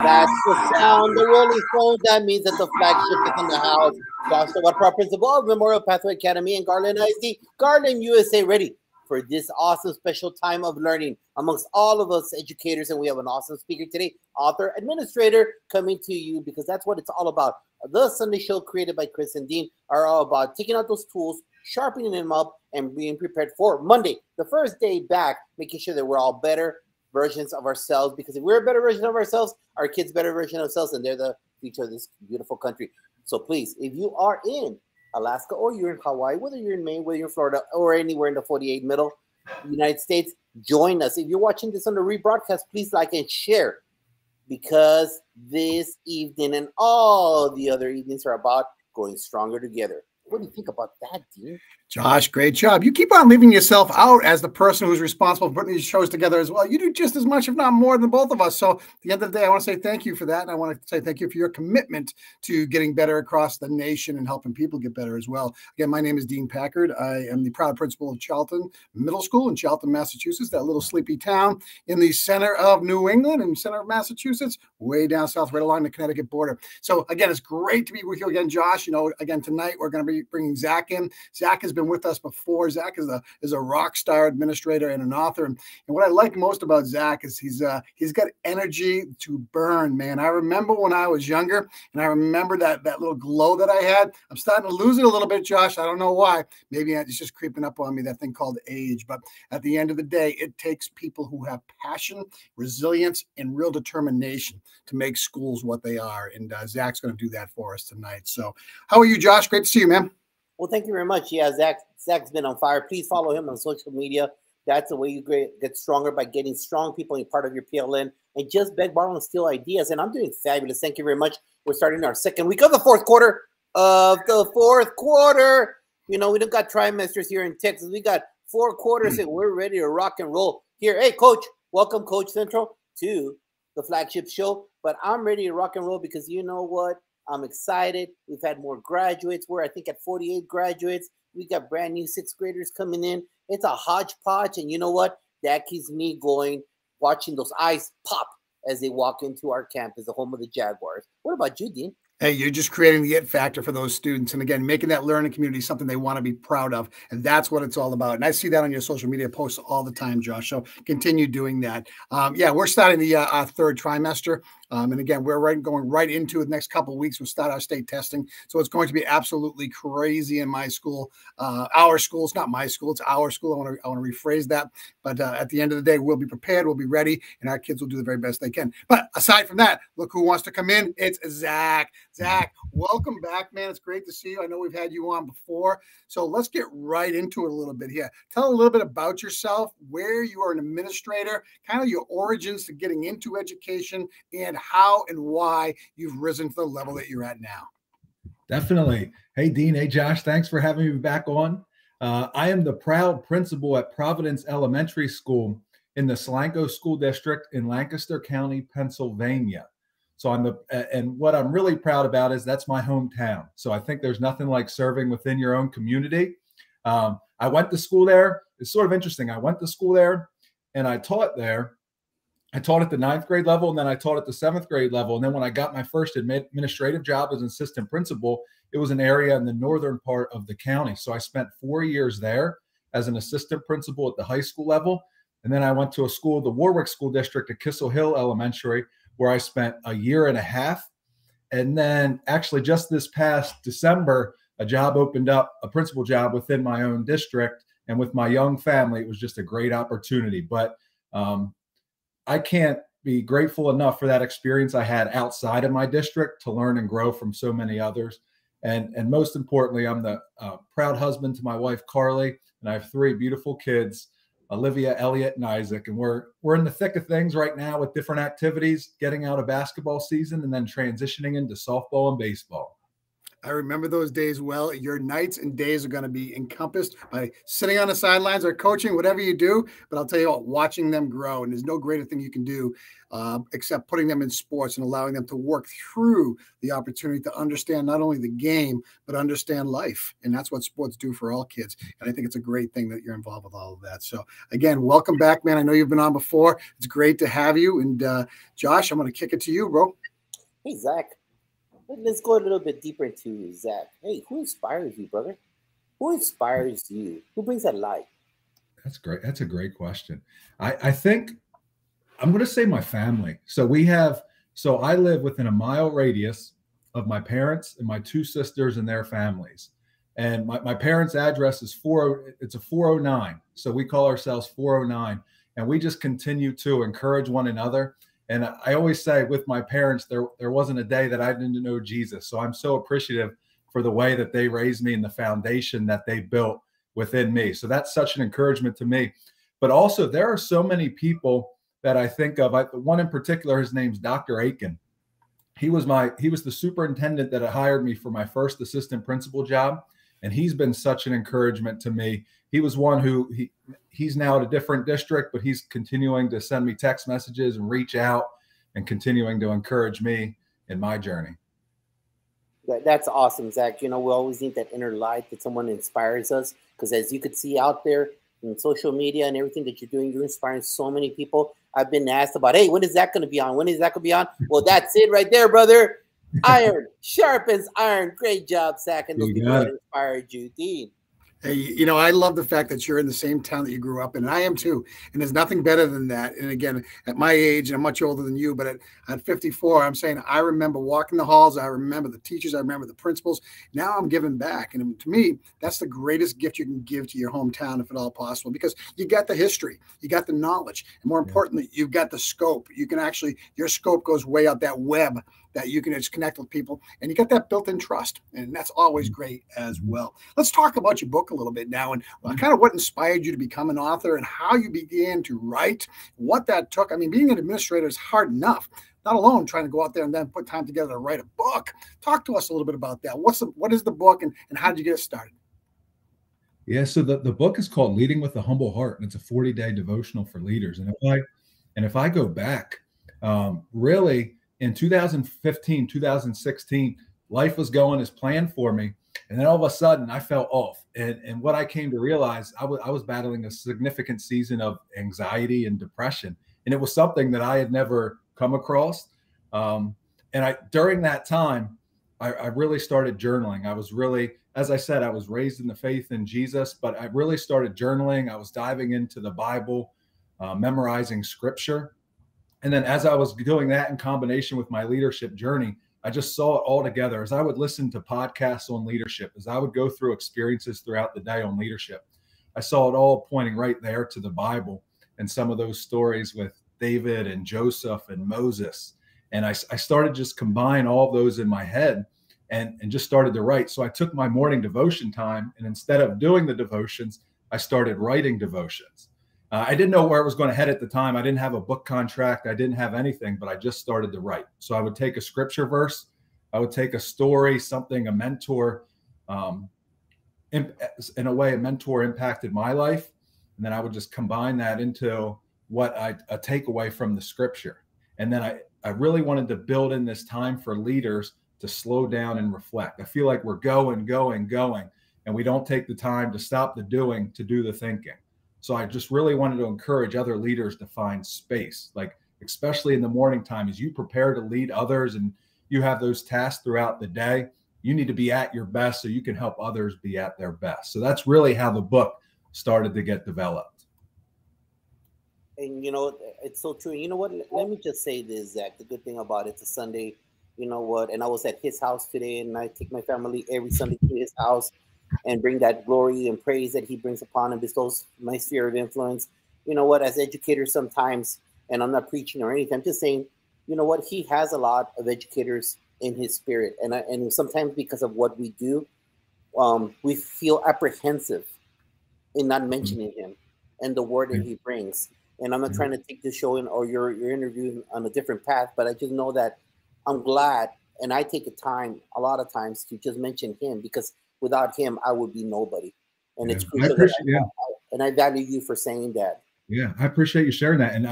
That's the sound, the Rolling Stones. That means that the flagship is in the house. Joshua Watt, principal of Memorial Pathway Academy and Garland ISD, Garland USA, ready for this awesome special time of learning amongst all of us educators. And we have an awesome speaker today, author, administrator, coming to you because that's what it's all about. The Sunday show created by Chris and Dean are all about taking out those tools, sharpening them up, and being prepared for Monday, the first day back, making sure that we're all better versions of ourselves, because if we're a better version of ourselves, our kids better version of themselves, and they're the future of this beautiful country. So please, if you are in Alaska or you're in Hawaii, whether you're in Maine, whether you're in Florida, or anywhere in the 48 middle United States, join us. If you're watching this on the rebroadcast, please like and share, because this evening and all the other evenings are about going stronger together. What do you think about that, Dean? Josh, great job. You keep on leaving yourself out as the person who's responsible for putting these shows together as well. You do just as much, if not more, than both of us. So at the end of the day, I want to say thank you for that. And I want to say thank you for your commitment to getting better across the nation and helping people get better as well. Again, my name is Dean Packard. I am the proud principal of Charlton Middle School in Charlton, Massachusetts, that little sleepy town in the center of New England and center of Massachusetts, way down south, right along the Connecticut border. So again, it's great to be with you again, Josh. You know, again, tonight we're going to be bringing Zach in. Zach has been with us before. Zach is a rock star administrator and an author. And what I like most about Zach is he's got energy to burn, man. I remember when I was younger, and I remember that little glow that I had. I'm starting to lose it a little bit, Josh. I don't know why. Maybe it's just creeping up on me, that thing called age. But at the end of the day, it takes people who have passion, resilience, and real determination to make schools what they are. And Zach's going to do that for us tonight. So how are you, Josh? Great to see you, man. Well, thank you very much. Yeah, Zach's been on fire. Please follow him on social media. That's the way you get stronger, by getting strong people in part of your PLN, and just beg, borrow, and steal ideas. And I'm doing fabulous. Thank you very much. We're starting our second week of the fourth quarter. You know, we don't got trimesters here in Texas. We got 4 quarters, and we're ready to rock and roll here. Hey, Coach, welcome, Coach Central, to the flagship show. But I'm ready to rock and roll because you know what? I'm excited. We've had more graduates. We're, I think, at 48 graduates. We got brand new 6th graders coming in. It's a hodgepodge. And you know what? That keeps me going, watching those eyes pop as they walk into our campus, the home of the Jaguars. What about you, Dean? Hey, you're just creating the it factor for those students. And again, making that learning community something they want to be proud of. And that's what it's all about. And I see that on your social media posts all the time, Josh. So continue doing that. Yeah, we're starting the our 3rd trimester. And again, we're going right into the next couple of weeks. We'll start our state testing. So it's going to be absolutely crazy in my school. Our school. It's not my school. It's our school. I want to rephrase that. But at the end of the day, we'll be prepared. We'll be ready. And our kids will do the very best they can. But aside from that, look who wants to come in. It's Zach. Zach, welcome back, man. It's great to see you. I know we've had you on before. So let's get right into it a little bit here. Tell a little bit about yourself, where you are an administrator, kind of your origins to getting into education, and how and why you've risen to the level that you're at now. Definitely. Hey, Dean. Hey, Josh. Thanks for having me back on. I am the proud principal at Providence Elementary School in the Solanco School District in Lancaster County, Pennsylvania. So and what I'm really proud about is that's my hometown. So I think there's nothing like serving within your own community. I went to school there. It's sort of interesting. I went to school there and I taught there. I taught at the 9th grade level, and then I taught at the 7th grade level. And then when I got my first administrative job as an assistant principal, it was an area in the northern part of the county. So I spent 4 years there as an assistant principal at the high school level. And then I went to a school, the Warwick School District at Kissel Hill Elementary, where I spent a year and a half. And then actually just this past December, a job opened up, a principal job within my own district. And with my young family, it was just a great opportunity. But I can't be grateful enough for that experience I had outside of my district to learn and grow from so many others. And most importantly, I'm the proud husband to my wife, Carly, and I have 3 beautiful kids, Olivia, Elliot, and Isaac. And we're in the thick of things right now with different activities, getting out of basketball season and then transitioning into softball and baseball. I remember those days well. Your nights and days are going to be encompassed by sitting on the sidelines or coaching, whatever you do. But I'll tell you what, watching them grow, and there's no greater thing you can do except putting them in sports and allowing them to work through the opportunity to understand not only the game, but understand life. And that's what sports do for all kids. And I think it's a great thing that you're involved with all of that. So again, welcome back, man. I know you've been on before. It's great to have you. And Josh, I'm going to kick it to you, bro. Hey, Zach. Let's go a little bit deeper into Zach. Hey, who inspires you, brother? Who inspires you? Who brings that light? That's great. That's a great question. I think I'm going to say my family. So I live within a mile radius of my parents and my two sisters and their families. And my parents' address is it's a 409. So we call ourselves 409. And we just continue to encourage one another. And I always say with my parents, there wasn't a day that I didn't know Jesus. So I'm so appreciative for the way that they raised me and the foundation that they built within me. So that's such an encouragement to me. But also there are so many people that I think of. One in particular, his name's Dr. Aiken. He was the superintendent that hired me for my first assistant principal job. And he's been such an encouragement to me. He was one who he's now at a different district, but he's continuing to send me text messages and reach out and continuing to encourage me in my journey. That's awesome, Zach. You know, we always need that inner light that someone inspires us, because as you could see out there in social media and everything that you're doing, you're inspiring so many people. I've been asked about, hey, when is that going to be on? When is that going to be on? Well, that's it right there, brother. Iron sharpens iron. Great job, Zach. And those people that inspired you, Dean. Hey, you know, I love the fact that you're in the same town that you grew up in, and I am too. And there's nothing better than that. And again, at my age, and I'm much older than you, but at 54, I'm saying I remember walking the halls. I remember the teachers. I remember the principals. Now I'm giving back. And to me, that's the greatest gift you can give to your hometown, if at all possible, because you got the history, you got the knowledge, and more importantly, you've got the scope. You can actually, your scope goes way out that web that you can just connect with people, and you get that built-in trust, and that's always great as well. Let's talk about your book a little bit now, and kind of what inspired you to become an author and how you began to write, what that took. I mean, being an administrator is hard enough, not alone trying to go out there and then put time together to write a book. Talk to us a little bit about that. What is the book, and how did you get it started? Yeah, so the book is called Leading with a Humble Heart, and it's a 40-day devotional for leaders. And if I go back, really, in 2015, 2016, life was going as planned for me. And then all of a sudden I fell off. And what I came to realize, I was battling a significant season of anxiety and depression. And it was something that I had never come across. During that time, I really started journaling. I was really, as I said, I was raised in the faith in Jesus, but I really started journaling. I was diving into the Bible, memorizing scripture. And then as I was doing that in combination with my leadership journey, I just saw it all together. As I would listen to podcasts on leadership, as I would go through experiences throughout the day on leadership, I saw it all pointing right there to the Bible and some of those stories with David and Joseph and Moses. And I started just combine all of those in my head and just started to write. So I took my morning devotion time, and instead of doing the devotions, I started writing devotions. I didn't know where it was going to head at the time. I didn't have a book contract. I didn't have anything, but I just started to write. So I would take a scripture verse. I would take a story, something a mentor, in a way, a mentor impacted my life. And then I would just combine that into a takeaway from the scripture. And then I really wanted to build in this time for leaders to slow down and reflect. I feel like we're going, and we don't take the time to stop the doing to do the thinking. So I just really wanted to encourage other leaders to find space, like especially in the morning time, as you prepare to lead others and you have those tasks throughout the day, you need to be at your best so you can help others be at their best. So that's really how the book started to get developed. And, you know, it's so true. You know what? Let me just say this, Zach. The good thing about it's a Sunday, you know what? And I was at his house today, and I take my family every Sunday to his house and bring that glory and praise that he brings upon and bestows my sphere of influence. You know what, as educators sometimes, and I'm not preaching or anything, I'm just saying, you know what, he has a lot of educators in his spirit. And sometimes because of what we do, we feel apprehensive in not mentioning him and the word that he brings. And I'm not trying to take this show in or your interview on a different path, but I just know that I'm glad And I take the time a lot of times to just mention him, because without him, I would be nobody. And Yeah. it's crucial that and I value you for saying that. Yeah, I appreciate you sharing that. And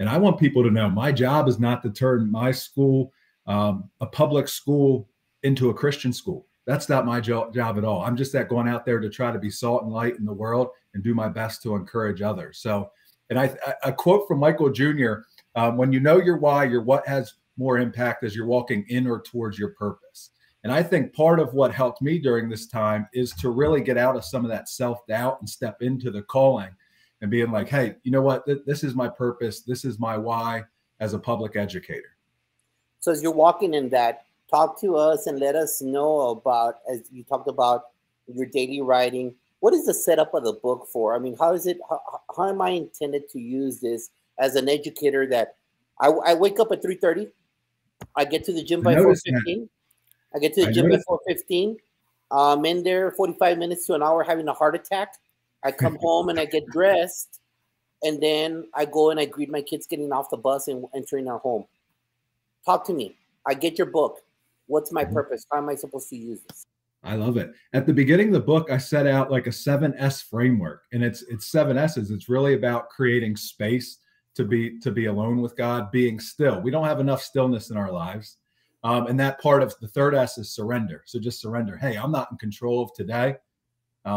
I want people to know my job is not to turn my school, a public school, into a Christian school. That's not my job at all. I'm just going out there to try to be salt and light in the world and do my best to encourage others. So, and I quote from Michael Jr., when you know your why, your what has more impact as you're walking in or towards your purpose. And I think part of what helped me during this time is to really get out of some of that self-doubt and step into the calling and being like, hey, you know what? This is my purpose. This is my why as a public educator. So as you're walking in that, talk to us and let us know about, as you talked about your daily writing, what is the setup of the book for? I mean, how am I intended to use this as an educator? That I wake up at 3:30, I get to the gym by 4:15. I get to the gym by 4:15. I'm in there 45 minutes to an hour having a heart attack. I come home and I get dressed, and then I go and I greet my kids getting off the bus and entering our home. Talk to me. I get your book. What's my purpose? How am I supposed to use this? I love it. At the beginning of the book, I set out like a 7S framework, and it's 7 S's. It's really about creating space to be alone with God, being still. We don't have enough stillness in our lives. And that part of the third S is surrender. So just surrender. Hey, I'm not in control of today.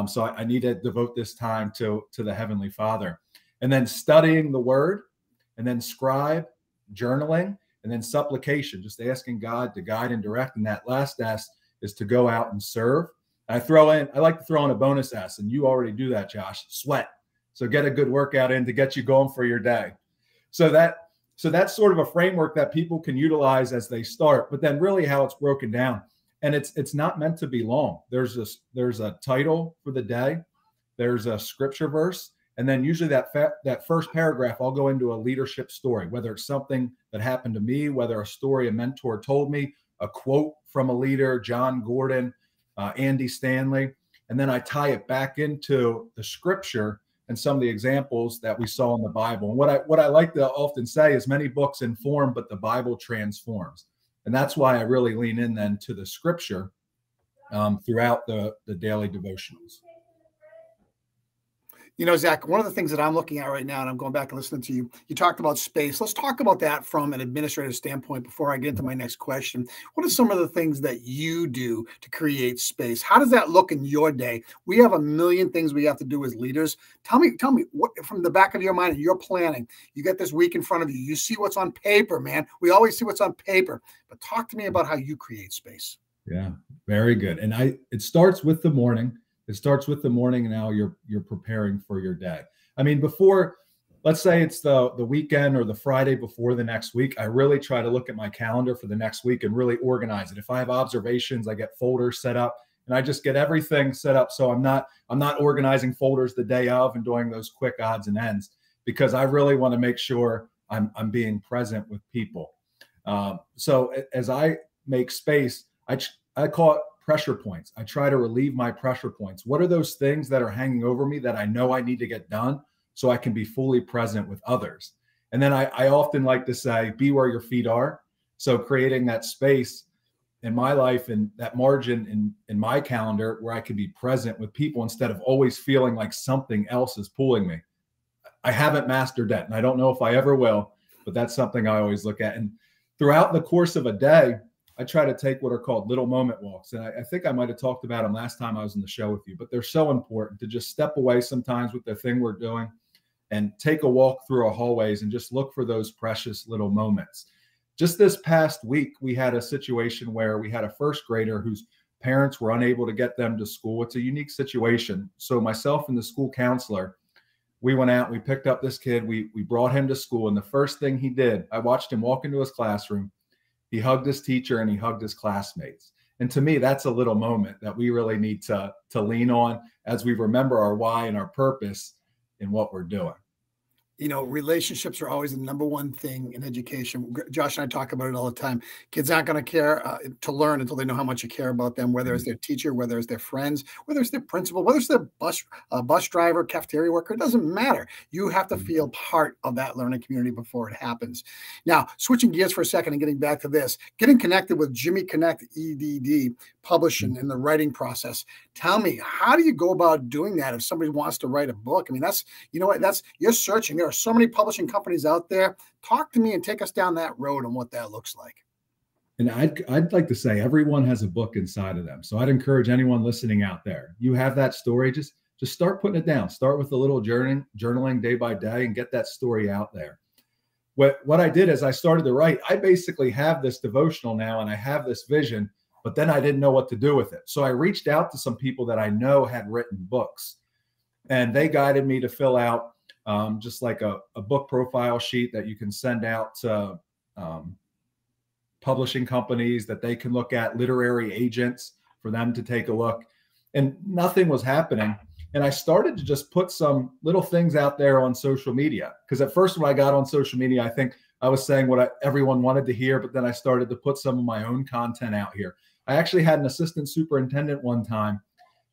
So I need to devote this time to the Heavenly Father. And then studying the Word, and then scribe, journaling, and then supplication, just asking God to guide and direct. And that last S is to go out and serve. I like to throw in a bonus S, and you already do that, Josh, sweat. So get a good workout in to get you going for your day. So that's sort of a framework that people can utilize as they start, but then really how it's broken down. And it's not meant to be long. There's a title for the day. There's a scripture verse. And then usually that first paragraph, I'll go into a leadership story, whether it's something that happened to me, whether a story a mentor told me, a quote from a leader, John Gordon, Andy Stanley. And then I tie it back into the scripture and some of the examples that we saw in the Bible. And what I like to often say is many books inform, but the Bible transforms. And that's why I really lean in then to the scripture throughout the daily devotionals. You know, Zach, one of the things that I'm looking at right now, and I'm going back and listening to you, you talked about space. Let's talk about that from an administrative standpoint before I get into my next question. What are some of the things that you do to create space? How does that look in your day? We have a million things we have to do as leaders. Tell me what from the back of your mind and your planning. You get this week in front of you. You see what's on paper, man. We always see what's on paper. But talk to me about how you create space. Yeah, very good. And it starts with the morning. It starts with the morning, and now you're preparing for your day. I mean, before, let's say it's the weekend or the Friday before the next week, I really try to look at my calendar for the next week and really organize it. If I have observations, I get folders set up, and I just get everything set up. So I'm not organizing folders the day of and doing those quick odds and ends, because I really want to make sure I'm being present with people. So as I make space, I call it pressure points. I try to relieve my pressure points. What are those things that are hanging over me that I know I need to get done so I can be fully present with others? And then I often like to say, be where your feet are. So creating that space in my life and that margin in my calendar where I can be present with people instead of always feeling like something else is pulling me. I haven't mastered that, and I don't know if I ever will, but that's something I always look at. And throughout the course of a day, I try to take what are called little moment walks. And I think I might have talked about them last time I was in the show with you, but they're so important to just step away sometimes with the thing we're doing and take a walk through our hallways and just look for those precious little moments. Just this past week, we had a situation where we had a first grader whose parents were unable to get them to school. It's a unique situation. So myself and the school counselor, we went out, we picked up this kid, we brought him to school. And the first thing he did, I watched him walk into his classroom. He hugged his teacher and he hugged his classmates. And to me, that's a little moment that we really need to lean on as we remember our why and our purpose in what we're doing. You know, relationships are always the number one thing in education. Josh and I talk about it all the time. Kids aren't going to care to learn until they know how much you care about them, whether it's their teacher, whether it's their friends, whether it's their principal, whether it's their bus driver, cafeteria worker. It doesn't matter. You have to feel part of that learning community before it happens. Now, switching gears for a second and getting back to this, getting connected with Jimmy Connect EDD Publishing in the writing process. Tell me, how do you go about doing that if somebody wants to write a book? I mean, that's, you know what, that's, you're searching. There are so many publishing companies out there. Talk to me and take us down that road and what that looks like. And I'd like to say everyone has a book inside of them. So I'd encourage anyone listening out there, you have that story, just start putting it down. Start with a little journaling day by day and get that story out there. What I did is I started to write. I basically have this devotional now and I have this vision, but then I didn't know what to do with it. So I reached out to some people that I know had written books, and they guided me to fill out just like a book profile sheet that you can send out to publishing companies that they can look at, literary agents for them to take a look. And nothing was happening. And I started to just put some little things out there on social media. Because at first when I got on social media, I think I was saying what everyone wanted to hear, but then I started to put some of my own content out here. I actually had an assistant superintendent one time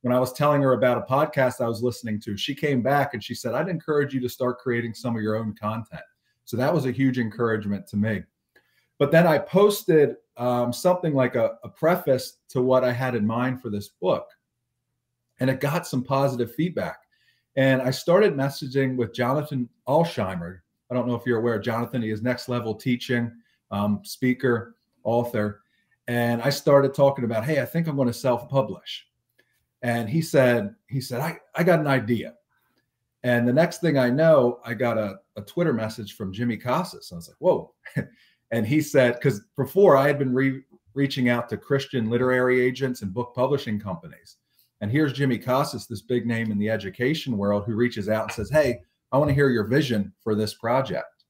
when I was telling her about a podcast I was listening to. She came back and she said, I'd encourage you to start creating some of your own content. So that was a huge encouragement to me. But then I posted something like a preface to what I had in mind for this book. And it got some positive feedback. And I started messaging with Jonathan Alsheimer. I don't know if you're aware of Jonathan. He is Next Level Teaching, speaker, author. And I started talking about, hey, I think I'm going to self-publish. And he said, I got an idea. And the next thing I know, I got a Twitter message from Jimmy Casas. I was like, whoa. And he said, because before I had been reaching out to Christian literary agents and book publishing companies. And here's Jimmy Casas, this big name in the education world, who reaches out and says, hey, I want to hear your vision for this project.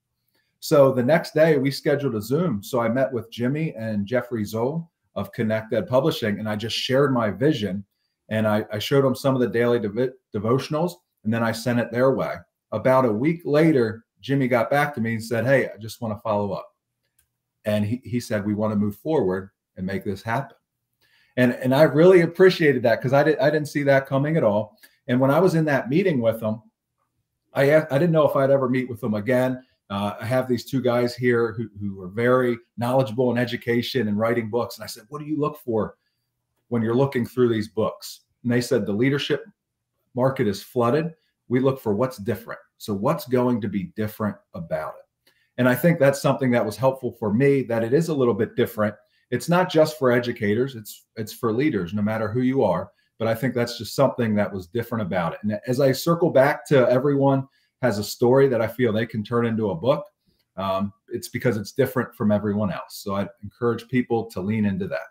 So the next day we scheduled a Zoom. So I met with Jimmy and Jeffrey Zoll of Connect Ed Publishing, and I just shared my vision. And I showed them some of the daily devotionals, and then I sent it their way. About a week later, Jimmy got back to me and said, hey, I just want to follow up. And he said, we want to move forward and make this happen. And I really appreciated that, because I didn't see that coming at all. And when I was in that meeting with them, I didn't know if I'd ever meet with them again. I have these two guys here who are very knowledgeable in education and writing books. And I said, what do you look for when you're looking through these books? And they said, the leadership market is flooded. We look for what's different. So what's going to be different about it? And I think that's something that was helpful for me, that it is a little bit different. It's not just for educators, it's for leaders, no matter who you are. But I think that's just something that was different about it. And as I circle back to everyone has a story that I feel they can turn into a book, it's because it's different from everyone else. So I encourage people to lean into that.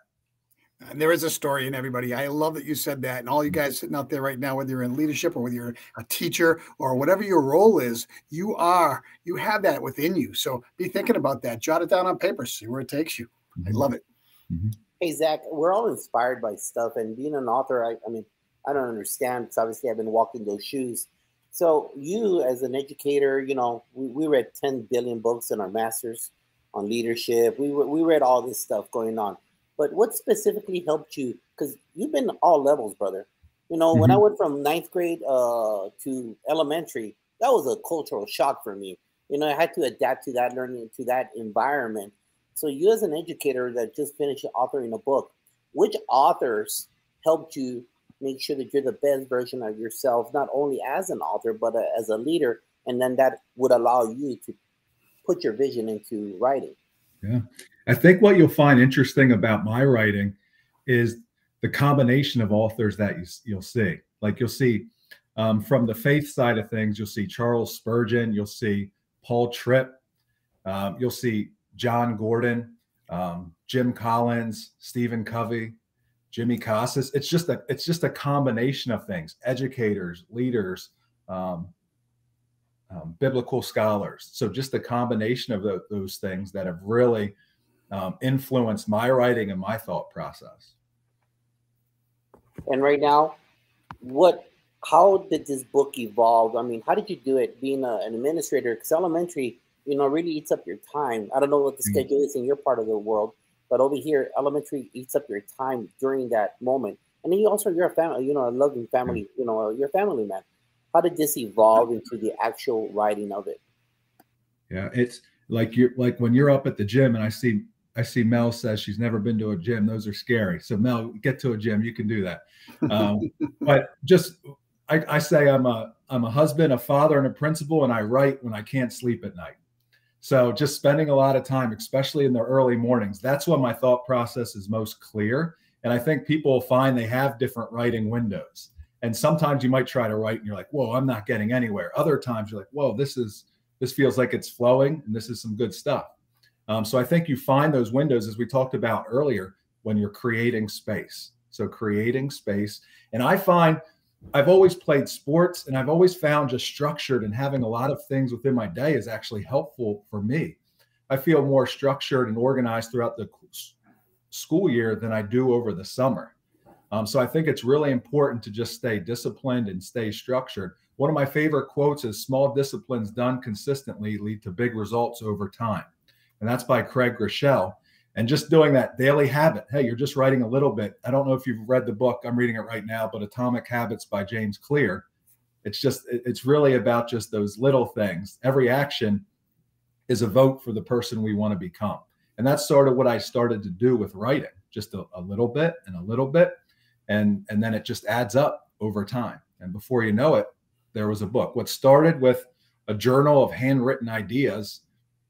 And there is a story in everybody. I love that you said that. And all you guys sitting out there right now, whether you're in leadership or whether you're a teacher or whatever your role is, you have that within you. So be thinking about that. Jot it down on paper, see where it takes you. I love it. Mm-hmm. Hey, Zach, we're all inspired by stuff. And being an author, I mean, I don't understand, because obviously I've been walking those shoes. So you, as an educator, you know, we read 10 billion books in our masters on leadership. We read all this stuff going on. But what specifically helped you? Because you've been all levels, brother. You know, when I went from 9th grade to elementary, that was a cultural shock for me. You know, I had to adapt to that learning, to that environment. So you, as an educator that just finished authoring a book, which authors helped you make sure that you're the best version of yourself, not only as an author, but as a leader, and then that would allow you to put your vision into writing? Yeah. I think what you'll find interesting about my writing is the combination of authors that you'll see. Like you'll see from the faith side of things, you'll see Charles Spurgeon, you'll see Paul Tripp, you'll see John Gordon, Jim Collins, Stephen Covey, Jimmy Casas. It's just a combination of things: educators, leaders, biblical scholars. So just a combination of those things that have really influenced my writing and my thought process. And right now, how did this book evolve? I mean, how did you do it being an administrator? Because elementary, really eats up your time. I don't know what the schedule is in your part of the world, but over here, elementary eats up your time during that moment. And then you're a family, a loving family, you're a family man. How did this evolve into the actual writing of it? Yeah, it's like when you're up at the gym and I see Mel says she's never been to a gym. Those are scary. So Mel, get to a gym. You can do that. But just I say I'm a husband, a father, and a principal, and I write when I can't sleep at night. So just spending a lot of time, especially in the early mornings, that's when my thought process is most clear. And I think people find they have different writing windows. And sometimes you might try to write and you're like, whoa, I'm not getting anywhere. Other times you're like, whoa, this feels like it's flowing and this is some good stuff. So I think you find those windows, as we talked about earlier, when you're creating space. So creating space. And I find I've always played sports and I've always found just structured and having a lot of things within my day is actually helpful for me. I feel more structured and organized throughout the school year than I do over the summer. So I think it's really important to just stay disciplined and stay structured. One of my favorite quotes is small disciplines done consistently lead to big results over time. And that's by Craig Groeschel. And just doing that daily habit. Hey, you're just writing a little bit. I don't know if you've read the book. I'm reading it right now, but Atomic Habits by James Clear. It's really about just those little things. Every action is a vote for the person we want to become. And that's sort of what I started to do with writing, just a little bit and a little bit. And then it just adds up over time. And before you know it, there was a book. What started with a journal of handwritten ideas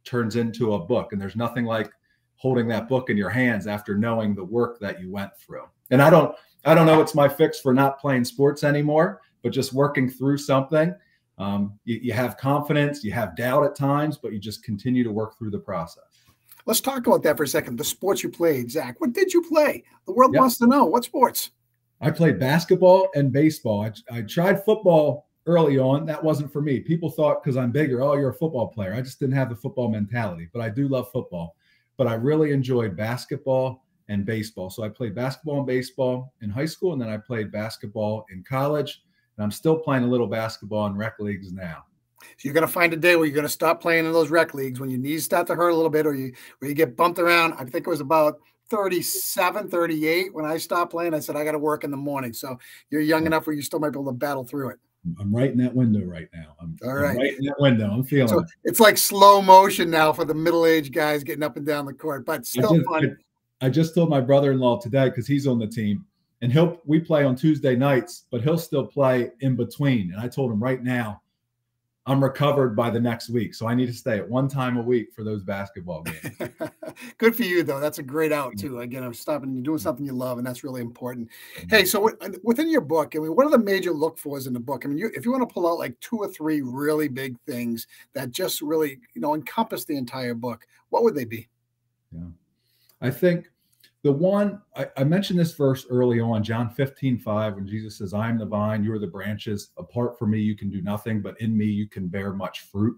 turns into a book. And there's nothing like holding that book in your hands after knowing the work that you went through. And I don't know it's my fix for not playing sports anymore, but just working through something. You have confidence, you have doubt at times, but you just continue to work through the process. Let's talk about that for a second. The sports you played, Zach. What did you play? The world wants to know. What sports? I played basketball and baseball. I tried football early on. That wasn't for me. People thought because I'm bigger, oh, you're a football player. I just didn't have the football mentality, but I do love football. But I really enjoyed basketball and baseball. So I played basketball and baseball in high school, and then I played basketball in college. And I'm still playing a little basketball in rec leagues now. So you're going to find a day where you're going to stop playing in those rec leagues when your knees start to hurt a little bit, or you get bumped around. I think it was about 37, 38 when I stopped playing. I said, I got to work in the morning. So you're young enough where you still might be able to battle through it. I'm right in that window right now. I'm right in that window. I'm feeling it. It's like slow motion now for the middle-aged guys getting up and down the court, but still fun. I just told my brother-in-law today, because he's on the team, and we play on Tuesday nights, but he'll still play in between. And I told him right now, I'm recovered by the next week. So I need to stay at one time a week for those basketball games. Good for you, though. That's a great out, too. Again, I'm stopping. You're doing something you love, and that's really important. Hey, so within your book, I mean, what are the major look fors in the book? I mean, if you want to pull out like 2 or 3 really big things that just really, encompass the entire book, what would they be? Yeah, I think the one, I mentioned this verse early on, John 15:5, when Jesus says, I am the vine, you are the branches. Apart from me, you can do nothing, but in me, you can bear much fruit.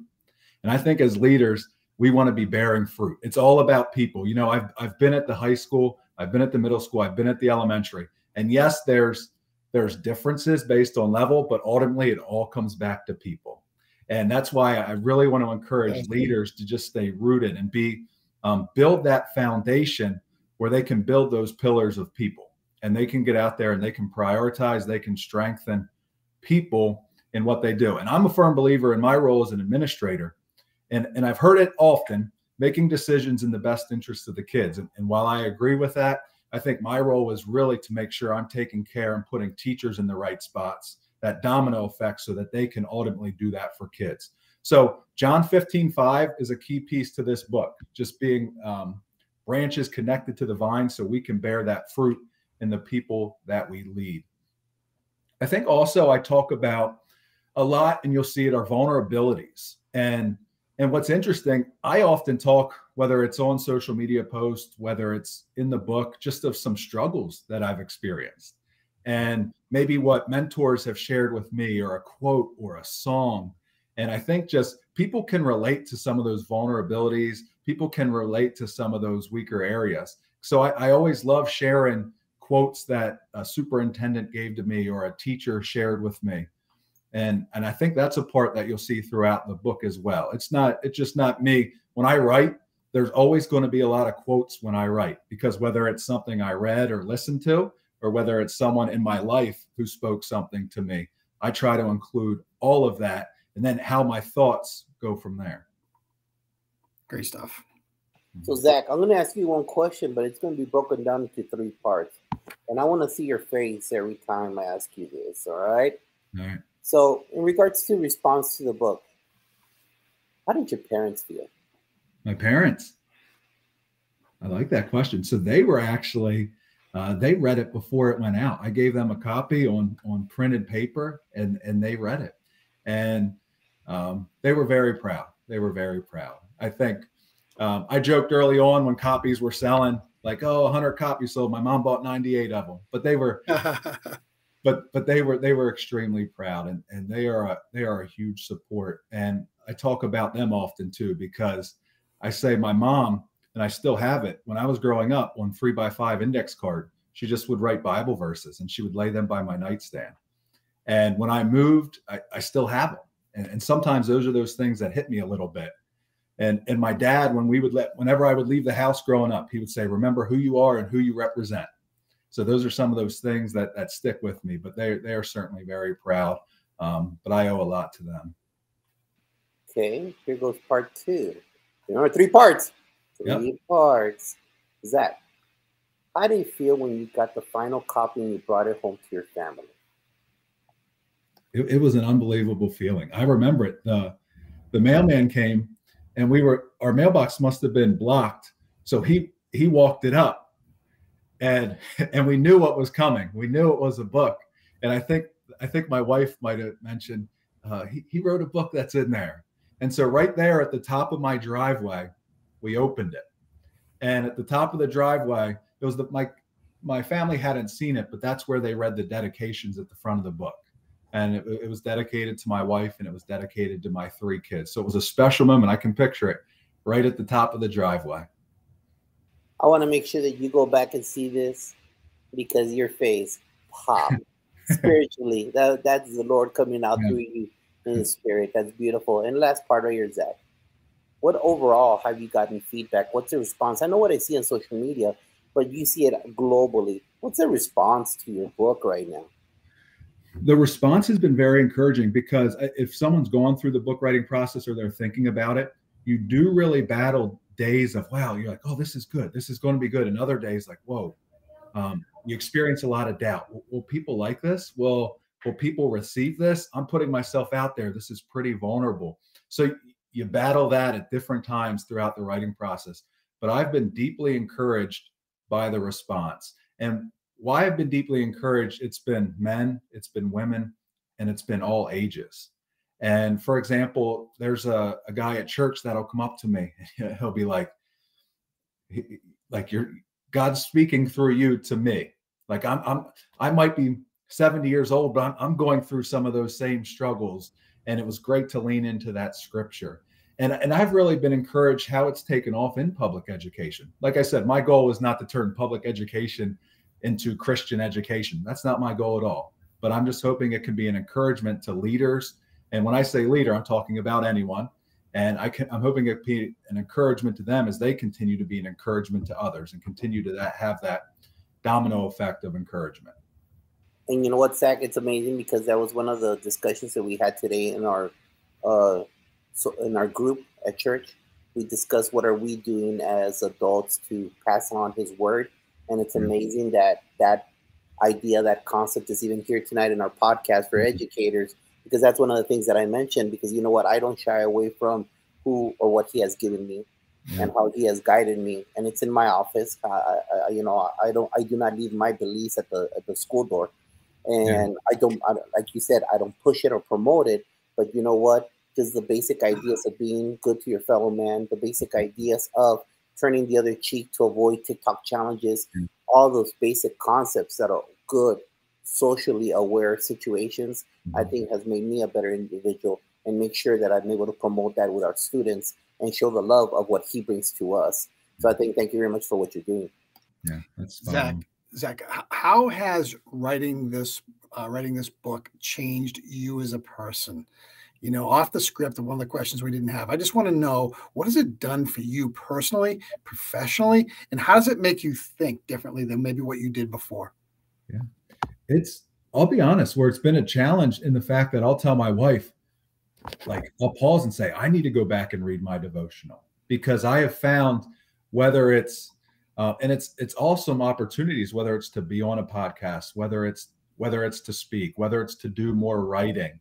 And I think as leaders, we want to be bearing fruit. It's all about people. I've been at the high school, I've been at the middle school, I've been at the elementary. And yes, there's differences based on level, but ultimately it all comes back to people. And that's why I really want to encourage leaders to just stay rooted and build that foundation where they can build those pillars of people, and they can get out there and they can prioritize, they can strengthen people in what they do. And I'm a firm believer in my role as an administrator, and I've heard it often, making decisions in the best interest of the kids. And while I agree with that, I think my role is really to make sure I'm taking care and putting teachers in the right spots, that domino effect, so that they can ultimately do that for kids. So John 15:5 is a key piece to this book, just being branches connected to the vine so we can bear that fruit in the people that we lead. I think also I talk about a lot, and you'll see it, our vulnerabilities. And what's interesting, I often talk, whether it's on social media posts, whether it's in the book, just of some struggles that I've experienced. And maybe what mentors have shared with me, or a quote or a song. And I think just people can relate to some of those vulnerabilities. People can relate to some of those weaker areas. So I always love sharing quotes that a superintendent gave to me or a teacher shared with me. And I think that's a part that you'll see throughout the book as well. It's just not me. When I write, there's always going to be a lot of quotes when I write, because whether it's something I read or listened to, or whether it's someone in my life who spoke something to me, I try to include all of that, and then how my thoughts go from there. Great stuff. So Zach, I'm going to ask you one question, but it's going to be broken down into 3 parts. And I want to see your face every time I ask you this, all right? All right. So in regards to response to the book, how did your parents feel? My parents? I like that question. So they were actually, they read it before it went out. I gave them a copy on printed paper, and they read it. And they were very proud. They were very proud. I think I joked early on when copies were selling, like, oh, 100 copies sold. My mom bought 98 of them, but they were, but they were extremely proud, and they are a huge support. And I talk about them often too, because I say my mom, and I still have it, when I was growing up, on 3x5 index card, she just would write Bible verses and she would lay them by my nightstand. And when I moved, I still have them. And sometimes those are those things that hit me a little bit. And my dad, whenever I would leave the house growing up, he would say, remember who you are and who you represent. So those are some of those things that stick with me, but they are certainly very proud. But I owe a lot to them. Okay, here goes part 2. There are 3 parts. 3 parts. Zach, how do you feel when you got the final copy and you brought it home to your family? It was an unbelievable feeling. I remember it. The mailman came, and our mailbox must have been blocked. So he walked it up, and we knew what was coming. We knew it was a book. And I think my wife might have mentioned, he wrote a book that's in there. And so right there at the top of my driveway, we opened it. And at the top of the driveway, it was my family hadn't seen it, but that's where they read the dedications at the front of the book. And it was dedicated to my wife, and it was dedicated to my 3 kids. So it was a special moment. I can picture it right at the top of the driveway. I want to make sure that you go back and see this, because your face popped spiritually. That's the Lord coming out through you in the spirit. That's beautiful. And last part right here, Zach, what overall have you gotten feedback? What's the response? I know what I see on social media, but you see it globally. What's the response to your book right now? The response has been very encouraging, because if someone's gone through the book writing process or they're thinking about it, you do really battle days of, wow, you're like, oh, this is good. This is going to be good. And other days like, whoa, you experience a lot of doubt. Will people like this? Will people receive this? I'm putting myself out there. This is pretty vulnerable. So you battle that at different times throughout the writing process. But I've been deeply encouraged by the response. And why I've been deeply encouraged, it's been men, it's been women, and it's been all ages. And for example, there's a guy at church that'll come up to me. He'll be like God's speaking through you to me. Like I might be 70 years old, but I'm going through some of those same struggles. And it was great to lean into that scripture. And I've really been encouraged how it's taken off in public education. Like I said, my goal is not to turn public education into Christian education. That's not my goal at all. But I'm just hoping it can be an encouragement to leaders. And when I say leader, I'm talking about anyone. And I'm hoping it be an encouragement to them as they continue to be an encouragement to others and continue to have that domino effect of encouragement. And you know what, Zach? It's amazing, because that was one of the discussions that we had today in our group at church. We discussed what are we doing as adults to pass on His word, and it's amazing that idea, that concept is even here tonight in our podcast for educators, because that's one of the things that I mentioned. Because you know what, I don't shy away from who or what He has given me and how He has guided me, and it's in my office. I do not leave my beliefs at the school door. And I don't, like you said, I don't push it or promote it, but you know what? Just the basic ideas of being good to your fellow man, the basic ideas of turning the other cheek to avoid TikTok challenges, all those basic concepts that are good, socially aware situations, I think has made me a better individual, and make sure that I'm able to promote that with our students and show the love of what He brings to us. So I think, thank you very much for what you're doing. Yeah, that's fine. Zach, how has writing this book changed you as a person? You know, off the script of one of the questions we didn't have. I just want to know, what has it done for you personally, professionally, and how does it make you think differently than maybe what you did before? Yeah, I'll be honest, where it's been a challenge in the fact that I'll tell my wife, like, I'll pause and say, I need to go back and read my devotional, because I have found, whether it's and it's awesome opportunities, whether it's to be on a podcast, whether it's to speak, whether it's to do more writing.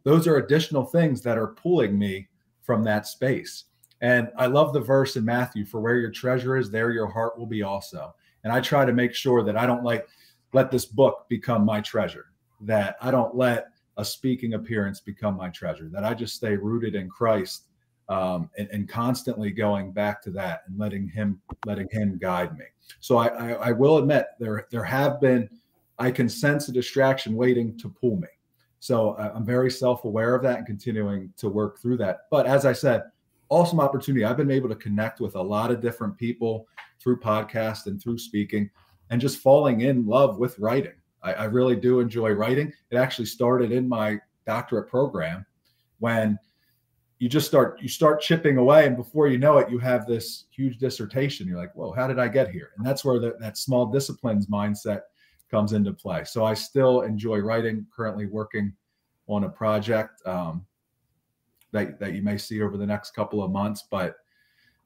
Those are additional things that are pulling me from that space. And I love the verse in Matthew, for where your treasure is, there your heart will be also. And I try to make sure that I don't let this book become my treasure, that I don't let a speaking appearance become my treasure, that I just stay rooted in Christ, and constantly going back to that and letting him guide me. So I will admit there have been, I can sense a distraction waiting to pull me. So I'm very self-aware of that and continuing to work through that. But as I said, awesome opportunity. I've been able to connect with a lot of different people through podcasts and through speaking, and just falling in love with writing. I really do enjoy writing. It actually started in my doctorate program, when you start chipping away, and before you know it, you have this huge dissertation. You're like, whoa, how did I get here? And that's where that small disciplines mindset comes into play. So I still enjoy writing, currently working on a project that you may see over the next couple of months. But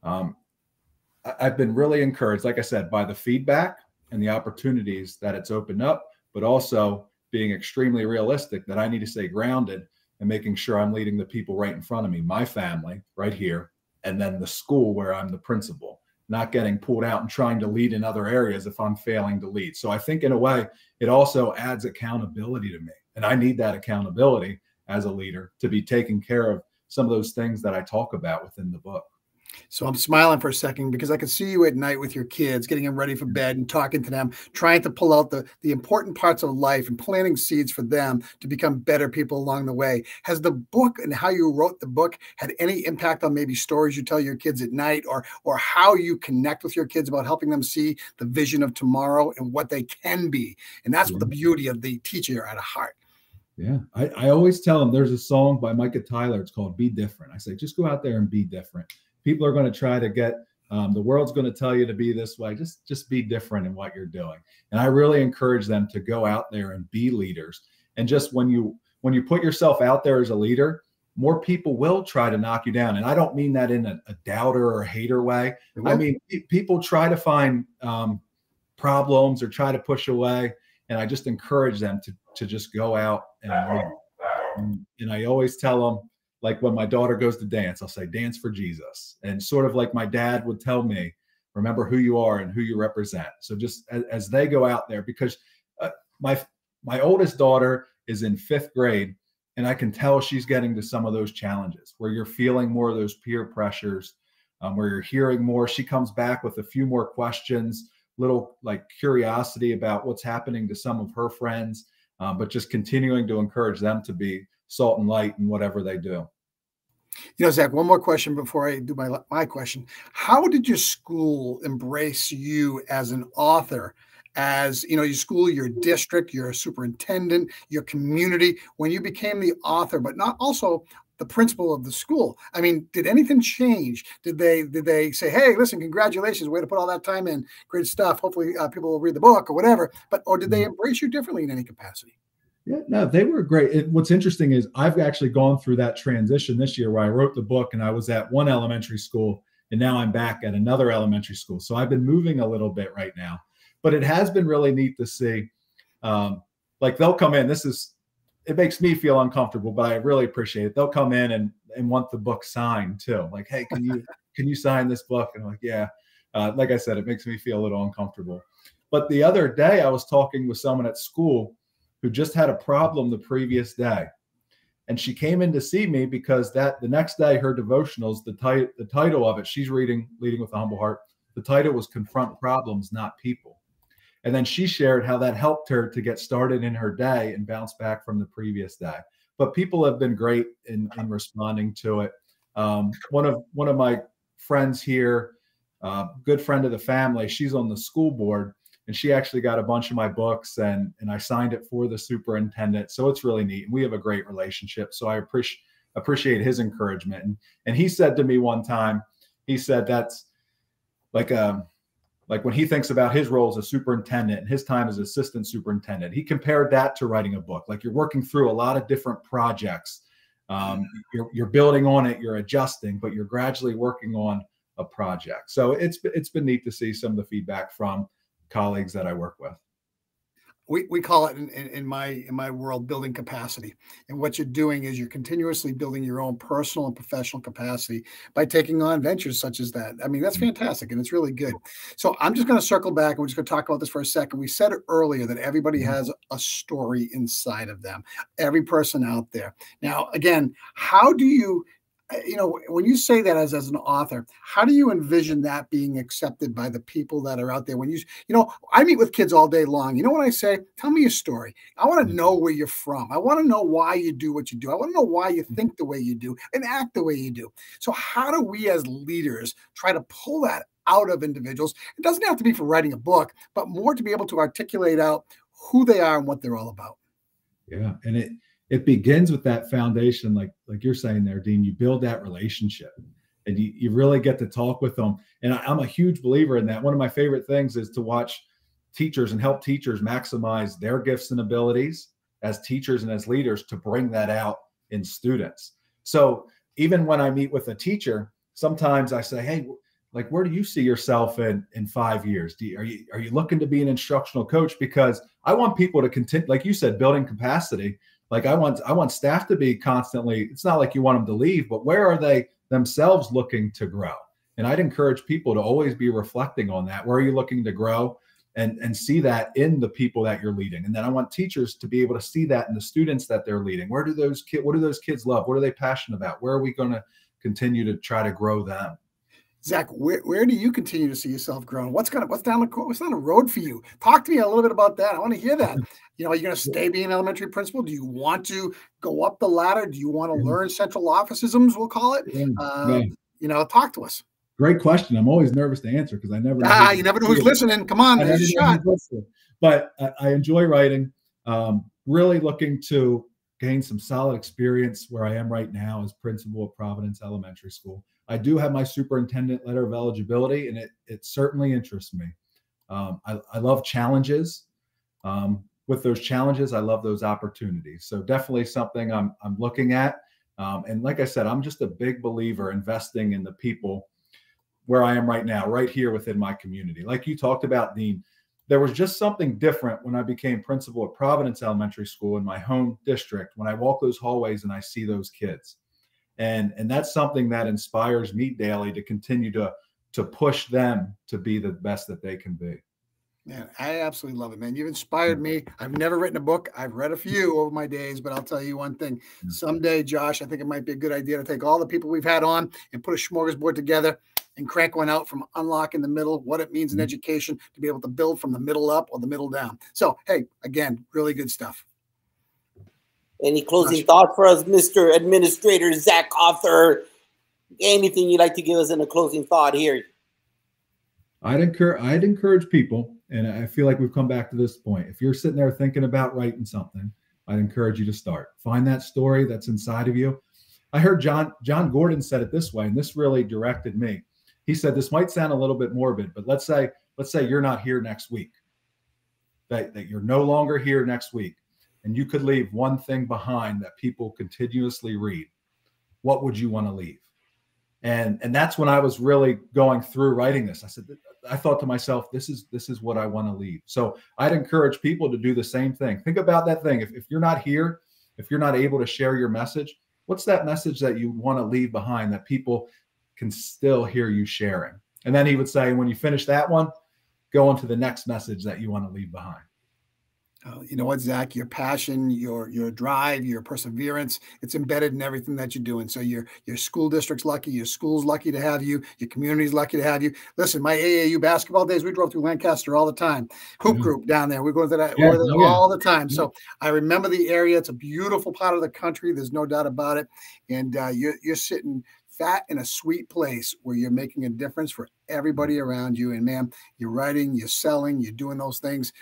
I've been really encouraged, like I said, by the feedback and the opportunities that it's opened up, but also being extremely realistic that I need to stay grounded and making sure I'm leading the people right in front of me, my family right here, and then the school where I'm the principal, not getting pulled out and trying to lead in other areas if I'm failing to lead. So I think in a way, it also adds accountability to me. And I need that accountability as a leader to be taking care of some of those things that I talk about within the book. So I'm smiling for a second, because I can see you at night with your kids, getting them ready for bed and talking to them, trying to pull out the important parts of life and planting seeds for them to become better people along the way. Has the book and how you wrote the book had any impact on maybe stories you tell your kids at night, or how you connect with your kids about helping them see the vision of tomorrow and what they can be? And that's what the beauty of the teacher at heart. Yeah. I always tell them, there's a song by Micah Tyler. It's called Be Different. I say, just go out there and be different. People are going to try to get, the world's going to tell you to be this way. Just be different in what you're doing. And I really encourage them to go out there and be leaders. And just when you put yourself out there as a leader, more people will try to knock you down. And I don't mean that in a doubter or hater way. I mean, people try to find problems or try to push away. And I just encourage them to just go out and lead. And I always tell them, like when my daughter goes to dance, I'll say, dance for Jesus. And sort of like my dad would tell me, remember who you are and who you represent. So just as they go out there, because my oldest daughter is in 5th grade, and I can tell she's getting to some of those challenges where you're feeling more of those peer pressures, where you're hearing more. She comes back with a few more questions, little like curiosity about what's happening to some of her friends, but just continuing to encourage them to be salt and light in whatever they do. You know, Zach, one more question before I do my question. How did your school embrace you as an author? As you know, your school, your district, your superintendent, your community, when you became the author, but not also the principal of the school. I mean, did anything change? Did they say, hey, listen, congratulations, way to put all that time in, great stuff. Hopefully people will read the book or whatever. Or did they embrace you differently in any capacity? Yeah, no, they were great. What's interesting is I've actually gone through that transition this year where I wrote the book and I was at one elementary school and now I'm back at another elementary school. So I've been moving a little bit right now, but it has been really neat to see. Like they'll come in, it makes me feel uncomfortable, but I really appreciate it. They'll come in and want the book signed too. Like, hey, can you sign this book? And I'm like, yeah. Like I said, it makes me feel a little uncomfortable. But the other day I was talking with someone at school who just had a problem the previous day. And she came in to see me because the next day, her devotionals, the title of it, she's reading Leading with a Humble Heart. The title was Confront Problems, Not People. And then she shared how that helped her to get started in her day and bounce back from the previous day. But people have been great in responding to it. One of my friends here, good friend of the family, she's on the school board, and she actually got a bunch of my books, and I signed it for the superintendent. So it's really neat. And we have a great relationship. So I appreciate his encouragement. And he said to me one time, he said that's like when he thinks about his role as a superintendent and his time as assistant superintendent, he compared that to writing a book. Like, you're working through a lot of different projects. You're building on it, you're adjusting, but you're gradually working on a project. So it's been neat to see some of the feedback from colleagues that I work with. We call it in my world building capacity. And what you're doing is you're continuously building your own personal and professional capacity by taking on ventures such as that. I mean, that's fantastic, and it's really good. So I'm just going to circle back, and we're just going to talk about this for a second. We said earlier that everybody has a story inside of them, every person out there. Now, again, how do you, when you say that as an author, how do you envision that being accepted by the people that are out there? When I meet with kids all day long. You know what I say? Tell me your story. I want to know where you're from. I want to know why you do what you do. I want to know why you think the way you do and act the way you do. So how do we as leaders try to pull that out of individuals? It doesn't have to be for writing a book, but more to be able to articulate out who they are and what they're all about. Yeah. And it begins with that foundation, like you're saying there, Dean. You build that relationship, and you really get to talk with them. And I'm a huge believer in that. One of my favorite things is to watch teachers and help teachers maximize their gifts and abilities as teachers and as leaders to bring that out in students. So even when I meet with a teacher, sometimes I say, hey, like, where do you see yourself in 5 years? Are you looking to be an instructional coach? Because I want people to continue, like you said, building capacity. Like, I want staff to be constantly, it's not like you want them to leave, but where are they themselves looking to grow? And I'd encourage people to always be reflecting on that. Where are you looking to grow? And see that in the people that you're leading. And then I want teachers to be able to see that in the students that they're leading. What do those kids love? What are they passionate about? Where are we going to continue to try to grow them? Zach, where do you continue to see yourself growing? What's down the road for you? Talk to me a little bit about that. I want to hear that. Are you going to stay being an elementary principal? Do you want to go up the ladder? Do you want to learn central officeisms, we'll call it? Talk to us. Great question. I'm always nervous to answer because I never know. You never know who's listening. Come on, there's a shot. But I enjoy writing. Really looking to gain some solid experience where I am right now as principal of Providence Elementary School. I do have my superintendent letter of eligibility, and it certainly interests me. I love challenges. With those challenges, I love those opportunities. So definitely something I'm looking at. And like I said, I'm just a big believer investing in the people where I am right now, right here within my community. Like you talked about, Dean, there was just something different when I became principal at Providence Elementary School in my home district, when I walk those hallways and I see those kids. And that's something that inspires me daily to continue to push them to be the best that they can be. Man, I absolutely love it, man. You've inspired me. I've never written a book. I've read a few over my days, but I'll tell you one thing. Someday, Josh, I think it might be a good idea to take all the people we've had on and put a smorgasbord together and crank one out from unlocking the middle, what it means in education to be able to build from the middle up or the middle down. So, hey, again, really good stuff. Any closing thought for us, Mr. Administrator Zach Arthur? Anything you'd like to give us in a closing thought here? I'd encourage people, and I feel like we've come back to this point. If you're sitting there thinking about writing something, I'd encourage you to start. Find that story that's inside of you. I heard John Gordon said it this way, and this really directed me. He said, this might sound a little bit morbid, but let's say you're not here next week, that you're no longer here next week, and you could leave one thing behind that people continuously read. What would you want to leave? And that's when I was really going through writing this. I thought to myself, this is what I want to leave. So I'd encourage people to do the same thing. Think about that thing. If you're not here, if you're not able to share your message, what's that message that you want to leave behind that people can still hear you sharing? And then he would say, when you finish that one, go on to the next message that you want to leave behind. You know what, Zach, your passion, your drive, your perseverance, it's embedded in everything that you're doing. So your school district's lucky, your school's lucky to have you, your community's lucky to have you. Listen, my AAU basketball days, we drove through Lancaster all the time. Hoop group down there. We're going to that all the time. So I remember the area. It's a beautiful part of the country. There's no doubt about it. And you're sitting fat in a sweet place where you're making a difference for everybody around you. And man, you're writing, you're selling, you're doing those things.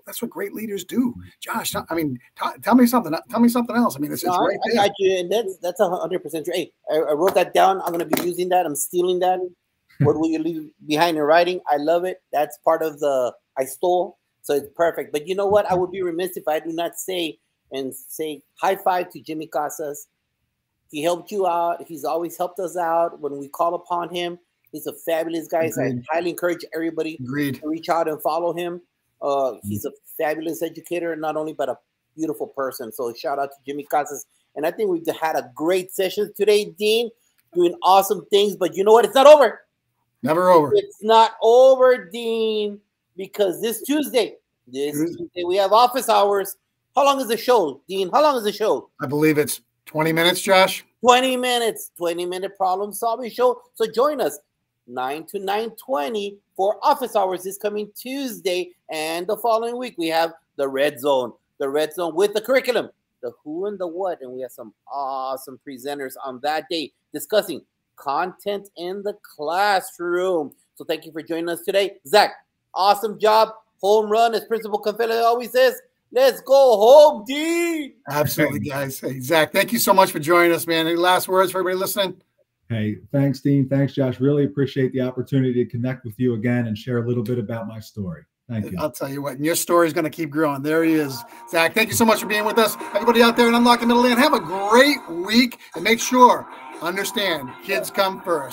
That's what great leaders do. Josh, I mean, tell me something. Tell me something else. I mean, it's right there. I got you, and that's 100% true. Hey, I wrote that down. I'm going to be using that. I'm stealing that. What will you leave behind in writing? I love it. That's part of the I stole, so it's perfect. But you know what? I would be remiss if I do not say high five to Jimmy Casas. He helped you out. He's always helped us out when we call upon him. He's a fabulous guy. So I highly encourage everybody to reach out and follow him. He's a fabulous educator, not only, but a beautiful person. So shout out to Jimmy Casas. And I think we've had a great session today, Dean, doing awesome things. But you know what? It's not over. Never over. It's not over, Dean, because this Tuesday we have office hours. How long is the show, Dean? How long is the show? I believe it's 20 minutes, Josh. 20 minutes. 20-minute problem-solving show. So join us 9 to 9:20 for office hours this coming Tuesday. And the following week, we have the Red Zone. The Red Zone with the curriculum, the who and the what. And we have some awesome presenters on that day discussing content in the classroom. So thank you for joining us today. Zach, awesome job. Home run, as Principal Confella always says. Let's go home, Dean. Absolutely, guys. Hey, Zach, thank you so much for joining us, man. Any last words for everybody listening? Hey, thanks, Dean. Thanks, Josh. Really appreciate the opportunity to connect with you again and share a little bit about my story. Thank you. I'll tell you what, and your story is going to keep growing. There he is. Zach, thank you so much for being with us. Everybody out there in Unlocking Middle Land, have a great week. And make sure, understand, kids come first.